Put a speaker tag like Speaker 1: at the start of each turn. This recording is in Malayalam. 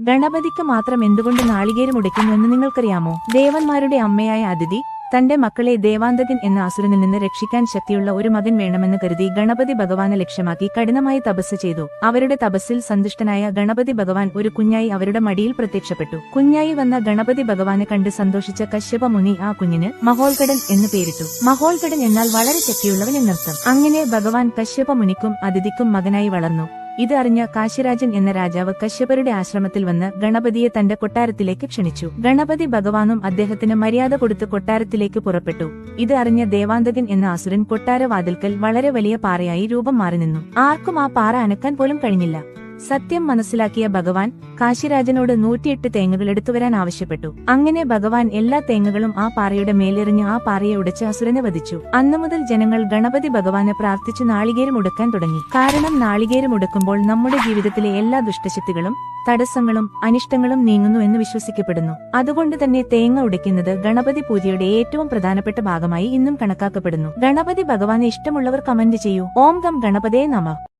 Speaker 1: ഗണപതിക്ക് മാത്രം എന്തുകൊണ്ട് നാളികേരം ഉടയ്ക്കുന്നു എന്ന് നിങ്ങൾക്കറിയാമോ? ദേവന്മാരുടെ അമ്മയായ അതിഥി തന്റെ മക്കളെ ദേവാന്തകൻ എന്ന അസുരനിൽ നിന്ന് രക്ഷിക്കാൻ ശക്തിയുള്ള ഒരു മകൻ വേണമെന്ന് കരുതി ഗണപതി ഭഗവാനെ ലക്ഷ്യമാക്കി കഠിനമായി തപസ് ചെയ്തു. അവരുടെ തപസ്സിൽ സന്തുഷ്ടനായ ഗണപതി ഭഗവാൻ ഒരു കുഞ്ഞായി അവരുടെ മടിയിൽ പ്രത്യക്ഷപ്പെട്ടു. കുഞ്ഞായി വന്ന ഗണപതി ഭഗവാനെ കണ്ട് സന്തോഷിച്ച കശ്യപ മുനി ആ കുഞ്ഞിന് മഹോൽകടൻ എന്ന് പേരിട്ടു. മഹോൽകടൻ എന്നാൽ വളരെ ശക്തിയുള്ളവൻ എന്നർത്ഥം. അങ്ങനെ ഭഗവാൻ കശ്യപ മുനിക്കും അതിഥിക്കും മകനായി വളർന്നു. ഇത് അറിഞ്ഞ കാശിരാജൻ എന്ന രാജാവ് കശ്യപരുടെ ആശ്രമത്തിൽ വന്ന് ഗണപതിയെ തന്റെ കൊട്ടാരത്തിലേക്ക് ക്ഷണിച്ചു. ഗണപതി ഭഗവാനും അദ്ദേഹത്തിന് മര്യാദ കൊടുത്ത് കൊട്ടാരത്തിലേക്ക് പുറപ്പെട്ടു. ഇത് അറിഞ്ഞ ദേവാന്തകൻ എന്ന അസുരൻ കൊട്ടാരവാതിൽക്കൽ വളരെ വലിയ പാറയായി രൂപം മാറി നിന്നു. ആർക്കും ആ പാറ അനക്കാൻ പോലും കഴിഞ്ഞില്ല. സത്യം മനസ്സിലാക്കിയ ഭഗവാൻ കാശിരാജനോട് 108 തേങ്ങകൾ എടുത്തുവരാൻ ആവശ്യപ്പെട്ടു. അങ്ങനെ ഭഗവാൻ എല്ലാ തേങ്ങകളും ആ പാറയുടെ മേലെറിഞ്ഞ് ആ പാറയെ ഉടച്ച് അസുരനെ വധിച്ചു. അന്നുമുതൽ ജനങ്ങൾ ഗണപതി ഭഗവാനെ പ്രാർത്ഥിച്ചു നാളികേരം ഉടക്കാൻ തുടങ്ങി. കാരണം നാളികേരം ഉടക്കുമ്പോൾ നമ്മുടെ ജീവിതത്തിലെ എല്ലാ ദുഷ്ടശക്തികളും തടസ്സങ്ങളും അനിഷ്ടങ്ങളും നീങ്ങുന്നു എന്ന് വിശ്വസിക്കപ്പെടുന്നു. അതുകൊണ്ട് തന്നെ തേങ്ങ ഉടയ്ക്കുന്നത് ഗണപതി പൂജയുടെ ഏറ്റവും പ്രധാനപ്പെട്ട ഭാഗമായി ഇന്നും കണക്കാക്കപ്പെടുന്നു. ഗണപതി ഭഗവാനെ ഇഷ്ടമുള്ളവർ കമന്റ് ചെയ്യൂ. ഓം ഗം ഗണപതേ നമഃ.